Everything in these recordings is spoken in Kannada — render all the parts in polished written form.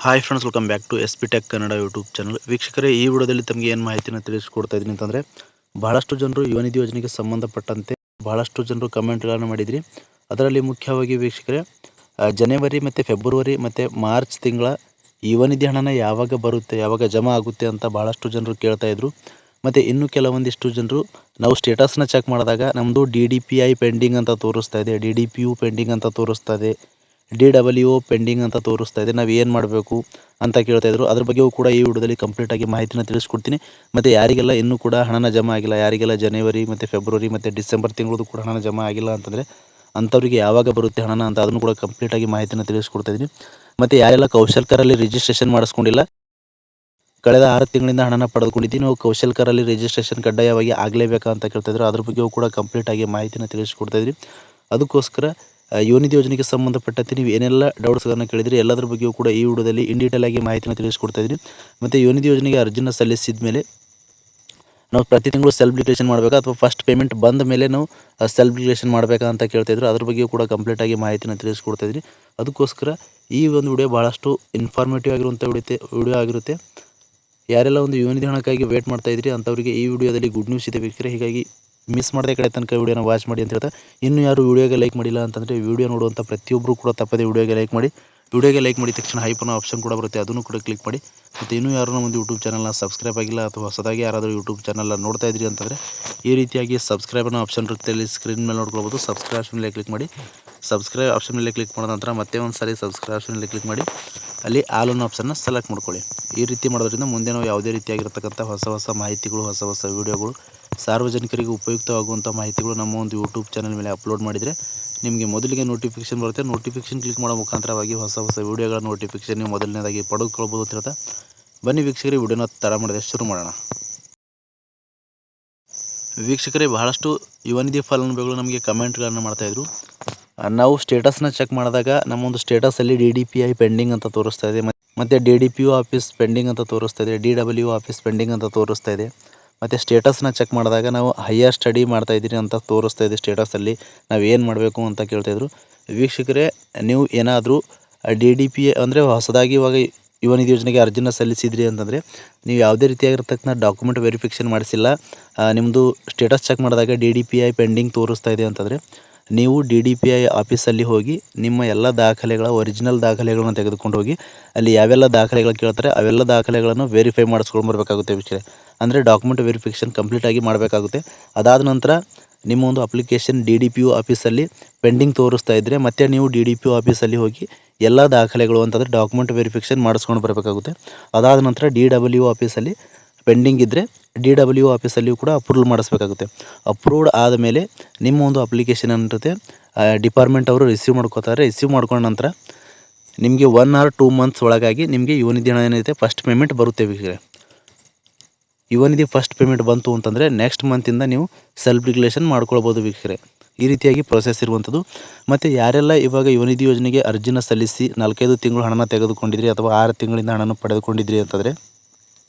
Hi friends, welcome back to S P tech Kannada YouTube channel. ವೀಕ್ಷಕರೇ, ಈ ವಿಡಿಯೋದಲ್ಲಿ ತಮಗೆ ಏನು ಮಾಹಿತಿನ ತಿಳಿಸ್ಕೊಡ್ತಾ ಇದ್ದೀನಿ ಅಂತಂದರೆ, ಬಹಳಷ್ಟು ಜನರು ಯುವ ನಿಧಿ ಯೋಜನೆಗೆ ಸಂಬಂಧಪಟ್ಟಂತೆ ಬಹಳಷ್ಟು ಜನರು ಕಮೆಂಟ್ಗಳನ್ನು ಮಾಡಿದ್ರಿ. ಅದರಲ್ಲಿ ಮುಖ್ಯವಾಗಿ ವೀಕ್ಷಕರೇ, ಜನವರಿ ಮತ್ತು ಫೆಬ್ರವರಿ ಮತ್ತು ಮಾರ್ಚ್ ತಿಂಗಳ ಯುವ ನಿಧಿ ಹಣನ ಯಾವಾಗ ಬರುತ್ತೆ, ಯಾವಾಗ ಜಮಾ ಆಗುತ್ತೆ ಅಂತ ಬಹಳಷ್ಟು ಜನರು ಕೇಳ್ತಾ ಇದ್ರು. ಮತ್ತು ಇನ್ನು ಕೆಲವೊಂದಿಷ್ಟು ಜನರು ನಾವು ಸ್ಟೇಟಸ್ನ ಚೆಕ್ ಮಾಡಿದಾಗ ನಮ್ಮದು DDPI ಪೆಂಡಿಂಗ್ ಅಂತ ತೋರಿಸ್ತಾ ಇದೆ, DDPU ಪೆಂಡಿಂಗ್ ಅಂತ ತೋರಿಸ್ತಾ ಇದೆ, DWO ಪೆಂಡಿಂಗ್ ಅಂತ ತೋರಿಸ್ತಾ ಇದೆ. ನಾವು ಏನು ಮಾಡಬೇಕು ಅಂತ ಕೇಳ್ತಾಯಿದ್ರು. ಅದ್ರ ಬಗ್ಗೆಯೂ ಕೂಡ ಈ ವಿಡಿಯೋದಲ್ಲಿ ಕಂಪ್ಲೀಟಾಗಿ ಮಾಹಿತಿನ ತಿಳಿಸ್ಕೊಡ್ತೀನಿ. ಮತ್ತು ಯಾರಿಗೆಲ್ಲ ಇನ್ನೂ ಕೂಡ ಹಣನ ಜಮಾ ಆಗಿಲ್ಲ, ಯಾರಿಗೆಲ್ಲ ಜನವರಿ ಮತ್ತು ಫೆಬ್ರವರಿ ಮತ್ತು ಡಿಸೆಂಬರ್ ತಿಂಗಳದು ಕೂಡ ಹಣ ಜಮಾ ಆಗಿಲ್ಲ ಅಂತಂದರೆ ಅಂಥವ್ರಿಗೆ ಯಾವಾಗ ಬರುತ್ತೆ ಹಣನ ಅಂತ ಅದನ್ನು ಕೂಡ ಕಂಪ್ಲೀಟಾಗಿ ಮಾಹಿತಿನ ತಿಳಿಸ್ಕೊಡ್ತಾಯಿದ್ದೀನಿ. ಮತ್ತು ಯಾರೆಲ್ಲ ಕೌಶಲ್ಕರಲ್ಲಿ ರಿಜಿಸ್ಟ್ರೇಷನ್ ಮಾಡಿಸ್ಕೊಂಡಿಲ್ಲ, ಕಳೆದ 6 ತಿಂಗಳಿಂದ ಹಣನ ಪಡೆದುಕೊಂಡಿದ್ದೀನಿ, ನಾವು ಕೌಶಲ್ಕರಲ್ಲಿ ರಿಜಿಸ್ಟ್ರೇಷನ್ ಕಡ್ಡಾಯವಾಗಿ ಆಗಲೇಬೇಕಾ ಅಂತ ಕೇಳ್ತಾಯಿದ್ರು. ಅದ್ರ ಬಗ್ಗೆಯೂ ಕೂಡ ಕಂಪ್ಲೀಟಾಗಿ ಮಾಹಿತಿನ ತಿಳಿಸ್ಕೊಡ್ತಾಯಿದ್ರಿ. ಅದಕ್ಕೋಸ್ಕರ ಯುವ ನಿಧಿ ಯೋಜನೆಗೆ ಸಂಬಂಧಪಟ್ಟಂತೆ ನೀವು ಏನೆಲ್ಲ ಡೌಟ್ಸ್ಗಳನ್ನು ಕೇಳಿದ್ರಿ ಎಲ್ಲದರ ಬಗ್ಗೆಯೂ ಕೂಡ ಈ ವಿಡಿಯೋದಲ್ಲಿ ಇನ್ ಡೀಟೇಲ್ ಆಗಿ ಮಾಹಿತಿನ ತಿಳಿಸ್ಕೊಡ್ತಾ ಇದ್ದೀನಿ. ಮತ್ತು ಯುವ ನಿಧಿ ಯೋಜನೆಗೆ ಅರ್ಜಿನ ಸಲ್ಲಿಸಿದ ಮೇಲೆ ನಾವು ಪ್ರತಿ ತಿಂಗಳು ಸೆಲ್ಫ್ ಡಿಕ್ಲೇಷನ್ ಮಾಡಬೇಕಾ ಅಥವಾ ಫಸ್ಟ್ ಪೇಮೆಂಟ್ ಬಂದ ಮೇಲೆ ನಾವು ಸೆಲ್ಫ್ ಡಿಕ್ಲೇಷನ್ ಮಾಡಬೇಕಾ ಅಂತ ಕೇಳ್ತಾಯಿದ್ರು. ಅದ್ರ ಬಗ್ಗೆಯೂ ಕೂಡ ಕಂಪ್ಲೀಟಾಗಿ ಮಾಹಿತಿನ ತಿಳಿಸ್ಕೊಡ್ತಾ ಇದ್ದೀನಿ. ಅದಕ್ಕೋಸ್ಕರ ಈ ಒಂದು ವಿಡಿಯೋ ಭಾಳಷ್ಟು ಇನ್ಫಾರ್ಮೇಟಿವ್ ಆಗಿರುವಂಥ ವಿಡಿಯೋ ಆಗಿರುತ್ತೆ. ಯಾರೆಲ್ಲ ಒಂದು ಯುವ ನಿಧಿ ಹಣಕ್ಕಾಗಿ ವೇಟ್ ಮಾಡ್ತಾ ಇದ್ರಿ ಅಂಥವರಿಗೆ ಈ ವಿಡಿಯೋದಲ್ಲಿ ಗುಡ್ ನ್ಯೂಸ್ ಇದೆ ವೀಕ್ಷಕರೇ. ಹೀಗಾಗಿ ಮಿಸ್ ಮಾಡದೆ ಕಡೆ ತನಕ ವಿಡಿಯೋನ ವಾಚ್ ಮಾಡಿ ಅಂತ ಹೇಳ್ತಾ, ಇನ್ನೂ ಯಾರು ವಿಡಿಯೋಗೆ ಲೈಕ್ ಮಾಡಿಲ್ಲ ಅಂತಂದರೆ ವಿಡಿಯೋ ನೋಡುವಂಥ ಪ್ರತಿಯೊಬ್ಬರು ಕೂಡ ತಪ್ಪದೆ ವಿಡಿಯೋಗೆ ಲೈಕ್ ಮಾಡಿ. ವಿಡಿಯೋಗೆ ಲೈಕ್ ಮಾಡಿದ ತಕ್ಷಣ ಹೈಪನ ಆಪ್ಷನ್ ಕೂಡ ಬರುತ್ತೆ, ಅದನ್ನು ಕೂಡ ಕ್ಲಿಕ್ ಮಾಡಿ. ಮತ್ತು ಇನ್ನೂ ಯಾರೂ ಒಂದು ಯೂಟ್ಯೂಬ್ ಚಾನಲ್ನ ಸಬ್ಸ್ಕ್ರೈಬ್ ಆಗಿಲ್ಲ ಅಥವಾ ಹೊಸದಾಗಿ ಯಾರಾದರೂ ಯೂಟ್ಯೂಬ್ ಚಾನಲ್ನ ನೋಡ್ತಾ ಇದ್ರಿ ಅಂತಂದರೆ ಈ ರೀತಿಯಾಗಿ ಸಬ್ಸ್ಕ್ರೈಬ್ ಅನ್ನೋ ಆಪ್ಷನ್ ಇರುತ್ತೆ, ಇಲ್ಲಿ ಸ್ಕ್ರೀನ್ ಮೇಲೆ ನೋಡ್ಕೊಳ್ಬೋದು. ಸಬ್ಸ್ಕ್ರೈಬ್ ಆಪ್ಷನ್ ಮೇಲೆ ಕ್ಲಿಕ್ ಮಾಡಿ. ಸಬ್ಸ್ಕ್ರೈಬ್ ಆಪ್ಷನ್ ಮೇಲೆ ಕ್ಲಿಕ್ ಮಾಡಿದ ನಂತರ ಮತ್ತೆ ಒಂದು ಸಾರಿ ಸಬ್ಸ್ಕ್ರೈಬ್ ಆಪ್ಷನ್ ಮೇಲೆ ಕ್ಲಿಕ್ ಮಾಡಿ, ಅಲ್ಲಿ ಆಲ್ ಅನ್ನೋ ಆಪ್ಷನ್ನ ಸೆಲೆಕ್ಟ್ ಮಾಡ್ಕೊಳ್ಳಿ. ಈ ರೀತಿ ಮಾಡೋದ್ರಿಂದ ಮುಂದೆ ನಾವು ಯಾವುದೇ ರೀತಿಯಾಗಿರ್ತಕ್ಕಂಥ ಹೊಸ ಮಾಹಿತಿಗಳು, ಹೊಸ ವೀಡಿಯೋಗಳು, ಸಾರ್ವಜನಿಕರಿಗೆ ಉಪಯುಕ್ತವಾಗುವಂಥ ಮಾಹಿತಿಗಳು ನಮ್ಮ ಒಂದು ಯೂಟ್ಯೂಬ್ ಚಾನಲ್ ಮೇಲೆ ಅಪ್ಲೋಡ್ ಮಾಡಿದರೆ ನಿಮಗೆ ಮೊದಲಿಗೆ ನೋಟಿಫಿಕೇಶನ್ ಬರುತ್ತೆ. ನೋಟಿಫಿಕೇಶನ್ ಕ್ಲಿಕ್ ಮಾಡೋ ಮುಖಾಂತರವಾಗಿ ಹೊಸ ವೀಡಿಯೋಗಳ ನೋಟಿಫಿಕೇಶನ್ ನೀವು ಮೊದಲನೇದಾಗಿ ಪಡೆದುಕೊಳ್ಬೋದು ಅಂತ ಹೇಳ್ತಾ, ಬನ್ನಿ ವೀಕ್ಷಕರೇ ವಿಡಿಯೋನ ತಡ ಮಾಡದೆ ಶುರು ಮಾಡೋಣ. ವೀಕ್ಷಕರೇ, ಬಹಳಷ್ಟು ಯುವ ನಿಧಿ ಫಲಾನುಭವಿಗಳು ನಮಗೆ ಕಮೆಂಟ್ಗಳನ್ನು ಮಾಡ್ತಾಯಿದ್ರು. ನಾವು ಸ್ಟೇಟಸ್ನ ಚೆಕ್ ಮಾಡಿದಾಗ ನಮ್ಮೊಂದು ಸ್ಟೇಟಸಲ್ಲಿ DDPI ಪೆಂಡಿಂಗ್ ಅಂತ ತೋರಿಸ್ತಾ ಇದೆ, ಮತ್ತು DDPO ಆಫೀಸ್ ಪೆಂಡಿಂಗ್ ಅಂತ ತೋರಿಸ್ತಾ ಇದೆ, DWO ಆಫೀಸ್ ಪೆಂಡಿಂಗ್ ಅಂತ ತೋರಿಸ್ತಾ ಇದೆ. ಮತ್ತು ಸ್ಟೇಟಸ್ನ ಚೆಕ್ ಮಾಡಿದಾಗ ನಾವು ಹೈಯರ್ ಸ್ಟಡಿ ಮಾಡ್ತಾಯಿದ್ದೀರಿ ಅಂತ ತೋರಿಸ್ತಾ ಇದೆ. ಸ್ಟೇಟಸಲ್ಲಿ ನಾವು ಏನು ಮಾಡಬೇಕು ಅಂತ ಕೇಳ್ತಾಯಿದ್ರು. ವೀಕ್ಷಕರೇ, ನೀವು ಏನಾದರೂ DDPI ಅಂದರೆ ಹೊಸದಾಗಿ ಇವಾಗ ಯುವ ನಿಧಿ ಯೋಜನೆಗೆ ಅರ್ಜಿನ ಸಲ್ಲಿಸಿದ್ರಿ ಅಂತಂದರೆ ನೀವು ಯಾವುದೇ ರೀತಿಯಾಗಿರ್ತಕ್ಕಂಥ ಡಾಕ್ಯುಮೆಂಟ್ ವೆರಿಫಿಕೇಷನ್ ಮಾಡಿಸಿಲ್ಲ, ನಿಮ್ಮದು ಸ್ಟೇಟಸ್ ಚೆಕ್ ಮಾಡಿದಾಗ DDPI ಪೆಂಡಿಂಗ್ ತೋರಿಸ್ತಾ ಇದೆ ಅಂತಂದರೆ ನೀವು DDPI ಆಫೀಸಲ್ಲಿ ಹೋಗಿ ನಿಮ್ಮ ಎಲ್ಲ ದಾಖಲೆಗಳ ಒರಿಜಿನಲ್ ದಾಖಲೆಗಳನ್ನು ತೆಗೆದುಕೊಂಡು ಹೋಗಿ ಅಲ್ಲಿ ಯಾವೆಲ್ಲ ದಾಖಲೆಗಳು ಕೇಳ್ತಾರೆ ಅವೆಲ್ಲ ದಾಖಲೆಗಳನ್ನು ವೆರಿಫೈ ಮಾಡಿಸ್ಕೊಂಡು ಬರಬೇಕಾಗುತ್ತೆ ವೀಕ್ಷಕರೇ. ಅಂದರೆ ಡಾಕ್ಯುಮೆಂಟ್ ವೆರಿಫಿಕೇಷನ್ ಕಂಪ್ಲೀಟಾಗಿ ಮಾಡಬೇಕಾಗುತ್ತೆ. ಅದಾದ ನಂತರ ನಿಮ್ಮ ಒಂದು ಅಪ್ಲಿಕೇಶನ್ DDPO ಆಫೀಸಲ್ಲಿ ಪೆಂಡಿಂಗ್ ತೋರಿಸ್ತಾ ಇದ್ದರೆ ಮತ್ತೆ ನೀವು DDPO ಆಫೀಸಲ್ಲಿ ಹೋಗಿ ಎಲ್ಲ ದಾಖಲೆಗಳು ಅಂತಂದರೆ ಡಾಕ್ಯುಮೆಂಟ್ ವೆರಿಫಿಕೇಷನ್ ಮಾಡಿಸ್ಕೊಂಡು ಬರಬೇಕಾಗುತ್ತೆ. ಅದಾದ ನಂತರ DWO ಆಫೀಸಲ್ಲಿ ಪೆಂಡಿಂಗ್ ಇದ್ದರೆ DWO ಆಫೀಸಲ್ಲಿಯೂ ಕೂಡ ಅಪ್ರೂವಲ್ ಮಾಡಿಸ್ಬೇಕಾಗುತ್ತೆ. ಅಪ್ರೂವ್ಡ್ ಆದಮೇಲೆ ನಿಮ್ಮ ಒಂದು ಅಪ್ಲಿಕೇಶನ್ ಏನಿರುತ್ತೆ ಡಿಪಾರ್ಟ್ಮೆಂಟ್ ಅವರು ರಿಸೀವ್ ಮಾಡ್ಕೋತಾರೆ. ರಿಸೀವ್ ಮಾಡ್ಕೊಂಡ ನಂತರ ನಿಮಗೆ 1 or 2 ಮಂತ್ಸ್ ಒಳಗಾಗಿ ನಿಮಗೆ ಯುವ ನಿಧಿ ಹಣ ಏನಿದೆ ಫಸ್ಟ್ ಪೇಮೆಂಟ್ ಬರುತ್ತೆ ವೀಕ್ಷಕರೇ. ಯುವ ನಿಧಿ ಫಸ್ಟ್ ಪೇಮೆಂಟ್ ಬಂತು ಅಂತಂದರೆ ನೆಕ್ಸ್ಟ್ ಮಂತಿಂದ ನೀವು ಸೆಲ್ಫ್ ಡಿಕ್ಲೇಷನ್ ಮಾಡ್ಕೊಳ್ಬೋದು ವೀಕ್ಷಕರೇ. ಈ ರೀತಿಯಾಗಿ ಪ್ರೊಸೆಸ್ ಇರುವಂಥದ್ದು. ಮತ್ತು ಯಾರೆಲ್ಲ ಇವಾಗ ಯುವ ನಿಧಿ ಯೋಜನೆಗೆ ಅರ್ಜಿನ ಸಲ್ಲಿಸಿ 4-5 ತಿಂಗಳು ಹಣನ ತೆಗೆದುಕೊಂಡಿದ್ರಿ ಅಥವಾ 6 ತಿಂಗಳಿಂದ ಹಣನ ಪಡೆದುಕೊಂಡಿದ್ರಿ ಅಂತಂದರೆ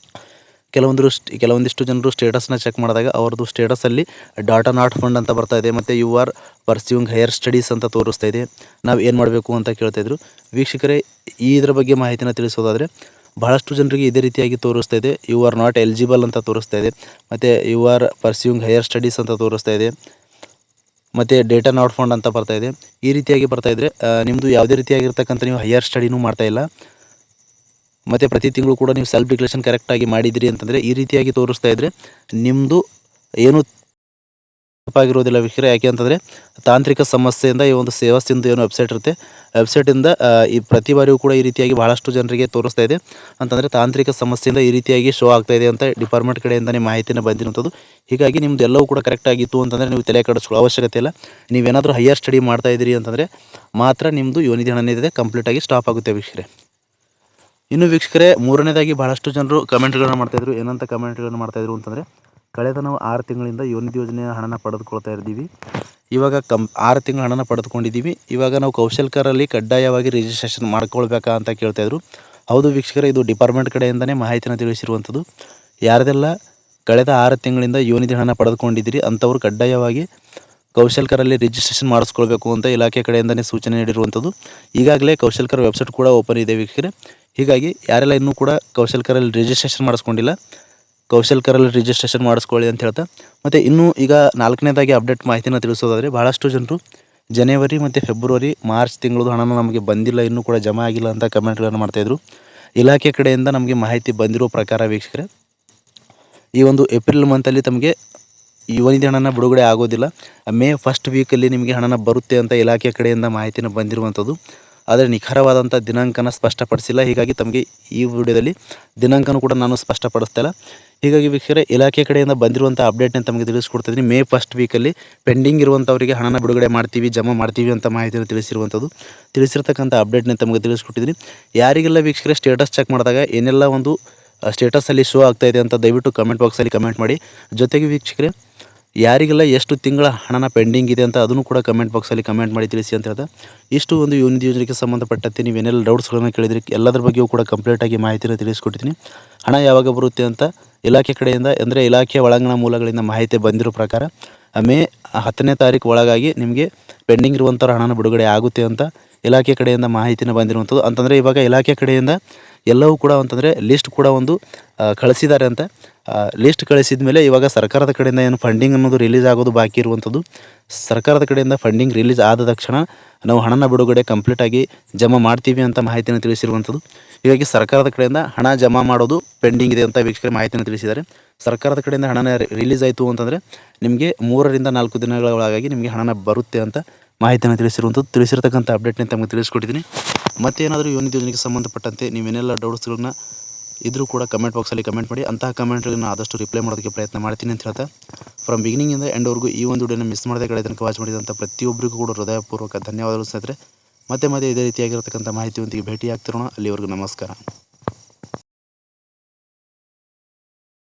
ಕೆಲವೊಂದಿಷ್ಟು ಜನರು ಸ್ಟೇಟಸ್ನ ಚೆಕ್ ಮಾಡಿದಾಗ ಅವ್ರದ್ದು ಸ್ಟೇಟಸಲ್ಲಿ ಡಾಟಾ ನಾಟ್ ಫಂಡ್ ಅಂತ ಬರ್ತಾ ಇದೆ, ಮತ್ತು you are pursuing higher studies ಅಂತ ತೋರಿಸ್ತಾ ಇದೆ. ನಾವು ಏನು ಮಾಡಬೇಕು ಅಂತ ಕೇಳ್ತಾಯಿದ್ರು. ವೀಕ್ಷಕರೇ, ಇದರ ಬಗ್ಗೆ ಮಾಹಿತಿನ ತಿಳಿಸೋದಾದರೆ ಬಹಳಷ್ಟು ಜನರಿಗೆ ಇದೇ ರೀತಿಯಾಗಿ ತೋರಿಸ್ತಾ ಇದೆ, ಯು ಆರ್ ನಾಟ್ ಎಲಿಜಿಬಲ್ ಅಂತ ತೋರಿಸ್ತಾ ಇದೆ, ಮತ್ತು you are pursuing higher studies ಅಂತ ತೋರಿಸ್ತಾ ಇದೆ, ಮತ್ತು ಡೇಟಾ ನಾಟ್ ಫಂಡ್ ಅಂತ ಬರ್ತಾ ಇದೆ. ಈ ರೀತಿಯಾಗಿ ಬರ್ತಾಯಿದ್ರೆ ನಿಮ್ಮದು ಯಾವುದೇ ರೀತಿಯಾಗಿರ್ತಕ್ಕಂಥ ನೀವು ಹೈಯರ್ ಸ್ಟಡಿನೂ ಮಾಡ್ತಾಯಿಲ್ಲ, ಮತ್ತು ಪ್ರತಿ ತಿಂಗಳು ಕೂಡ ನೀವು ಸೆಲ್ಫ್ ಡಿಕ್ಲೇಷನ್ ಕರೆಕ್ಟಾಗಿ ಮಾಡಿದಿರಿ ಅಂತಂದರೆ ಈ ರೀತಿಯಾಗಿ ತೋರಿಸ್ತಾ ಇದ್ದರೆ ನಿಮ್ಮದು ಏನು ತಪ್ಪಾಗಿರೋದಿಲ್ಲ ವೀಕ್ಷಕರೇ. ಯಾಕೆ ಅಂತಂದರೆ ತಾಂತ್ರಿಕ ಸಮಸ್ಯೆಯಿಂದ ಈ ಒಂದು ಸೇವಾ ಸಿಂಧು ಏನು ವೆಬ್ಸೈಟ್ ಇರುತ್ತೆ, ವೆಬ್ಸೈಟಿಂದ ಈ ಪ್ರತಿ ಬಾರಿಯೂ ಕೂಡ ಈ ರೀತಿಯಾಗಿ ಭಾಳಷ್ಟು ಜನರಿಗೆ ತೋರಿಸ್ತಾ ಇದೆ ಅಂತಂದರೆ ತಾಂತ್ರಿಕ ಸಮಸ್ಯೆಯಿಂದ ಈ ರೀತಿಯಾಗಿ ಶೋ ಆಗ್ತಾ ಇದೆ ಅಂತ ಡಿಪಾರ್ಟ್ಮೆಂಟ್ ಕಡೆಯಿಂದನೇ ಮಾಹಿತಿನ ಬಂದಿರುವಂಥದ್ದು. ಹೀಗಾಗಿ ನಿಮ್ಮದು ಎಲ್ಲವೂ ಕೂಡ ಕರೆಕ್ಟಾಗಿತ್ತು ಅಂತಂದರೆ ನೀವು ತಲೆ ಕೆಡಿಸ್ಕೊಳ್ಳೋ ಅವಶ್ಯಕತೆ ಇಲ್ಲ. ನೀವೇನಾದರೂ ಹೈಯರ್ ಸ್ಟಡಿ ಮಾಡ್ತಾ ಇದ್ದೀರಿ ಅಂತಂದರೆ ಮಾತ್ರ ನಿಮ್ಮದು ಯುವ ನಿಧಿ ಹಣ ಏನಿದೆ ಕಂಪ್ಲೀಟಾಗಿ ಸ್ಟಾಪ್ ಆಗುತ್ತೆ ವೀಕ್ಷಕರೇ. ಇನ್ನು ವೀಕ್ಷಕರೇ, ಮೂರನೇದಾಗಿ ಬಹಳಷ್ಟು ಜನರು ಕಮೆಂಟ್ಗಳನ್ನು ಮಾಡ್ತಾಯಿದ್ರು. ಏನಂತ ಕಮೆಂಟ್ಗಳನ್ನು ಮಾಡ್ತಾಯಿದ್ರು ಅಂತಂದರೆ, ಕಳೆದ ನಾವು 6 ತಿಂಗಳಿಂದ ಯುವ ನಿಧಿ ಯೋಜನೆಯ ಹಣನ ಪಡೆದುಕೊಳ್ತಾ ಇದ್ದೀವಿ, ಇವಾಗ 6 ತಿಂಗಳ ಹಣನ ಪಡೆದುಕೊಂಡಿದ್ದೀವಿ, ಇವಾಗ ನಾವು ಕೌಶಲ್ಕರಲ್ಲಿ ಕಡ್ಡಾಯವಾಗಿ ರಿಜಿಸ್ಟ್ರೇಷನ್ ಮಾಡ್ಕೊಳ್ಬೇಕಾ ಅಂತ ಕೇಳ್ತಾಯಿದ್ರು. ಹೌದು ವೀಕ್ಷಕರೇ, ಇದು ಡಿಪಾರ್ಟ್ಮೆಂಟ್ ಕಡೆಯಿಂದನೇ ಮಾಹಿತಿನ ತಿಳಿಸಿರುವಂಥದ್ದು. ಯಾರದೆಲ್ಲ ಕಳೆದ 6 ತಿಂಗಳಿಂದ ಯುವ ನಿಧಿ ಹಣ ಪಡೆದುಕೊಂಡಿದ್ದೀರಿ ಅಂಥವರು ಕಡ್ಡಾಯವಾಗಿ ಕೌಶಲ್ಕರಲ್ಲಿ ರಿಜಿಸ್ಟ್ರೇಷನ್ ಮಾಡಿಸ್ಕೊಳ್ಬೇಕು ಅಂತ ಇಲಾಖೆ ಕಡೆಯಿಂದನೇ ಸೂಚನೆ ನೀಡಿರುವಂಥದ್ದು. ಈಗಾಗಲೇ ಕೌಶಲ್ಕರ್ ವೆಬ್ಸೈಟ್ ಕೂಡ ಓಪನ್ ಇದೆ ವೀಕ್ಷಕರೇ. ಹೀಗಾಗಿ ಯಾರೆಲ್ಲ ಇನ್ನೂ ಕೂಡ ಕೌಶಲ್ಕರಲ್ಲಿ ರಿಜಿಸ್ಟ್ರೇಷನ್ ಮಾಡಿಸ್ಕೊಂಡಿಲ್ಲ, ಕೌಶಲ್ಕರಲ್ಲಿ ರಿಜಿಸ್ಟ್ರೇಷನ್ ಮಾಡಿಸ್ಕೊಳ್ಳಿ ಅಂತ ಹೇಳ್ತಾ, ಮತ್ತು ಇನ್ನೂ ಈಗ 4ನೇದಾಗಿ ಅಪ್ಡೇಟ್ ಮಾಹಿತಿನ ತಿಳಿಸೋದಾದರೆ, ಭಾಳಷ್ಟು ಜನರು ಜನವರಿ ಮತ್ತು ಫೆಬ್ರವರಿ ಮಾರ್ಚ್ ತಿಂಗಳದು ಹಣನ ನಮಗೆ ಬಂದಿಲ್ಲ, ಇನ್ನೂ ಕೂಡ ಜಮಾ ಆಗಿಲ್ಲ ಅಂತ ಕಮೆಂಟ್ಗಳನ್ನು ಮಾಡ್ತಾಯಿದ್ರು. ಇಲಾಖೆ ಕಡೆಯಿಂದ ನಮಗೆ ಮಾಹಿತಿ ಬಂದಿರೋ ಪ್ರಕಾರ ವೀಕ್ಷಕರೇ, ಈ ಒಂದು ಏಪ್ರಿಲ್ ಮಂತಲ್ಲಿ ತಮಗೆ ಯುವ ನಿಧಿ ಹಣನ ಬಿಡುಗಡೆ ಆಗೋದಿಲ್ಲ, ಮೇ ಫಸ್ಟ್ ವೀಕಲ್ಲಿ ನಿಮಗೆ ಹಣನ ಬರುತ್ತೆ ಅಂತ ಇಲಾಖೆ ಕಡೆಯಿಂದ ಮಾಹಿತಿನ ಬಂದಿರುವಂಥದ್ದು. ಆದರೆ ನಿಖರವಾದಂಥ ದಿನಾಂಕನ ಸ್ಪಷ್ಟಪಡಿಸಿಲ್ಲ. ಹೀಗಾಗಿ ತಮಗೆ ಈ ವಿಡಿಯೋದಲ್ಲಿ ದಿನಾಂಕನೂ ಕೂಡ ನಾನು ಸ್ಪಷ್ಟಪಡಿಸ್ತಾ ಇಲ್ಲ. ಹೀಗಾಗಿ ವೀಕ್ಷಕರೇ, ಇಲಾಖೆ ಕಡೆಯಿಂದ ಬಂದಿರುವಂಥ ಅಪ್ಡೇಟ್ನ ತಮಗೆ ತಿಳಿಸ್ಕೊಡ್ತಿದ್ದೀನಿ. ಮೇ ಫಸ್ಟ್ ವೀಕಲ್ಲಿ ಪೆಂಡಿಂಗ್ ಇರುವಂಥವರಿಗೆ ಹಣನ ಬಿಡುಗಡೆ ಮಾಡ್ತೀವಿ, ಜಮಾ ಮಾಡ್ತೀವಿ ಅಂತ ಮಾಹಿತಿಯನ್ನು ತಿಳಿಸಿರುವಂಥದ್ದು. ತಿಳಿಸಿರ್ತಕ್ಕಂಥ ಅಪ್ಡೇಟ್ನ ತಮಗೆ ತಿಳಿಸ್ಕೊಟ್ಟಿದ್ದೀನಿ. ಯಾರಿಗೆಲ್ಲ ವೀಕ್ಷಕರೇ ಸ್ಟೇಟಸ್ ಚೆಕ್ ಮಾಡಿದಾಗ ಏನೆಲ್ಲ ಒಂದು ಸ್ಟೇಟಸಲ್ಲಿ ಶೋ ಆಗ್ತಾಯಿದೆ ಅಂತ ದಯವಿಟ್ಟು ಕಮೆಂಟ್ ಬಾಕ್ಸಲ್ಲಿ ಕಮೆಂಟ್ ಮಾಡಿ. ಜೊತೆಗೆ ವೀಕ್ಷಕರೇ, ಯಾರಿಗೆಲ್ಲ ಎಷ್ಟು ತಿಂಗಳ ಹಣನ ಪೆಂಡಿಂಗ್ ಇದೆ ಅಂತ ಅದನ್ನು ಕೂಡ ಕಮೆಂಟ್ ಬಾಕ್ಸಲ್ಲಿ ಕಮೆಂಟ್ ಮಾಡಿ ತಿಳಿಸಿ ಅಂತ ಹೇಳ್ತಾ, ಇಷ್ಟು ಒಂದು ಯುವ ನಿಧಿ ಯೋಜನೆಗೆ ಸಂಬಂಧಪಟ್ಟಂತೆ ನೀವೇನೆಲ್ಲ ಡೌಟ್ಸ್ಗಳನ್ನು ಕೇಳಿದ್ರಿ ಎಲ್ಲದರ ಬಗ್ಗೆಯೂ ಕೂಡ ಕಂಪ್ಲೀಟಾಗಿ ಮಾಹಿತಿನ ತಿಳಿಸ್ಕೊಟ್ಟಿದ್ದೀನಿ. ಹಣ ಯಾವಾಗ ಬರುತ್ತೆ ಅಂತ ಇಲಾಖೆ ಕಡೆಯಿಂದ, ಅಂದರೆ ಇಲಾಖೆಯ ಒಳಾಂಗಣ ಮೂಲಗಳಿಂದ ಮಾಹಿತಿ ಬಂದಿರೋ ಪ್ರಕಾರ ಮೇ 10ನೇ ತಾರೀಕು ಒಳಗಾಗಿ ನಿಮಗೆ ಪೆಂಡಿಂಗ್ ಇರುವಂಥವ್ರ ಹಣನ ಬಿಡುಗಡೆ ಆಗುತ್ತೆ ಅಂತ ಇಲಾಖೆ ಕಡೆಯಿಂದ ಮಾಹಿತಿನ ಬಂದಿರುವಂಥದ್ದು. ಅಂತಂದರೆ ಇವಾಗ ಇಲಾಖೆ ಕಡೆಯಿಂದ ಎಲ್ಲವೂ ಕೂಡ ಅಂತಂದರೆ ಲಿಸ್ಟ್ ಕೂಡ ಒಂದು ಕಳಿಸಿದ್ದಾರೆ ಅಂತ. ಲಿಸ್ಟ್ ಕಳಿಸಿದ ಮೇಲೆ ಇವಾಗ ಸರ್ಕಾರದ ಕಡೆಯಿಂದ ಏನು ಫಂಡಿಂಗ್ ಅನ್ನೋದು ರಿಲೀಸ್ ಆಗೋದು ಬಾಕಿ ಇರುವಂಥದ್ದು. ಸರ್ಕಾರದ ಕಡೆಯಿಂದ ಫಂಡಿಂಗ್ ರಿಲೀಸ್ ಆದ ತಕ್ಷಣ ನಾವು ಹಣನ ಬಿಡುಗಡೆ ಕಂಪ್ಲೀಟಾಗಿ ಜಮಾ ಮಾಡ್ತೀವಿ ಅಂತ ಮಾಹಿತಿನ ತಿಳಿಸಿರುವಂಥದ್ದು. ಹೀಗಾಗಿ ಸರ್ಕಾರದ ಕಡೆಯಿಂದ ಹಣ ಜಮಾ ಮಾಡೋದು ಪೆಂಡಿಂಗ್ ಇದೆ ಅಂತ ವೀಕ್ಷಕರ ಮಾಹಿತಿನ ತಿಳಿಸಿದ್ದಾರೆ. ಸರ್ಕಾರದ ಕಡೆಯಿಂದ ಹಣನ ರಿಲೀಸ್ ಆಯಿತು ಅಂತಂದರೆ ನಿಮಗೆ 3 ರಿಂದ 4 ದಿನಗಳ ಒಳಗಾಗಿ ನಿಮಗೆ ಹಣನ ಬರುತ್ತೆ ಅಂತ ಮಾಹಿತಿಯನ್ನು ತಿಳಿಸಿರುವಂಥದ್ದು. ತಿಳಿಸಿರ್ತಕ್ಕಂಥ ಅಪ್ಡೇಟ್ನ ತಮಗೆ ತಿಳಿಸ್ಕೊಟ್ಟಿದ್ದೀನಿ. ಮತ್ತೇನಾದರೂ ಯುವ ನಿಧಿ ಯೋಜನೆಗೆ ಸಂಬಂಧಪಟ್ಟಂತೆ ನೀವೇನೆಲ್ಲ ಡೌಟ್ಸ್ಗಳನ್ನ ಇದ್ರೂ ಕೂಡ ಕಮೆಂಟ್ ಬಾಕ್ಸಲ್ಲಿ ಕಮೆಂಟ್ ಮಾಡಿ. ಅಂತಹ ಕಮೆಂಟ್ಗಳನ್ನ ಆದಷ್ಟು ರಿಪ್ಲೈ ಮಾಡೋದಕ್ಕೆ ಪ್ರಯತ್ನ ಮಾಡ್ತೀನಿ ಅಂತ ಹೇಳ್ತಾ, ಫ್ರಮ್ ಬಿಗಿನಿಂಗಿಂದ ಎಂಡ್ವರೆಗೂ ಈ ಒಂದು ವಿಡಿಯೋನ ಮಿಸ್ ಮಾಡದೆ ಕಡೆ ತನಕ ವಾಚ್ ಮಾಡಿದಂಥ ಪ್ರತಿಯೊಬ್ಬರಿಗೂ ಕೂಡ ಹೃದಯಪೂರ್ವಕ ಧನ್ಯವಾದಗಳು ಸ್ನೇಹಿತರೆ. ಮತ್ತೆ ಇದೇ ರೀತಿಯಾಗಿರತಕ್ಕಂಥ ಮಾಹಿತಿಯೊಂದಿಗೆ ಭೇಟಿ ಆಗ್ತಿರೋಣ. ಅಲ್ಲಿವರೆಗೂ ನಮಸ್ಕಾರ.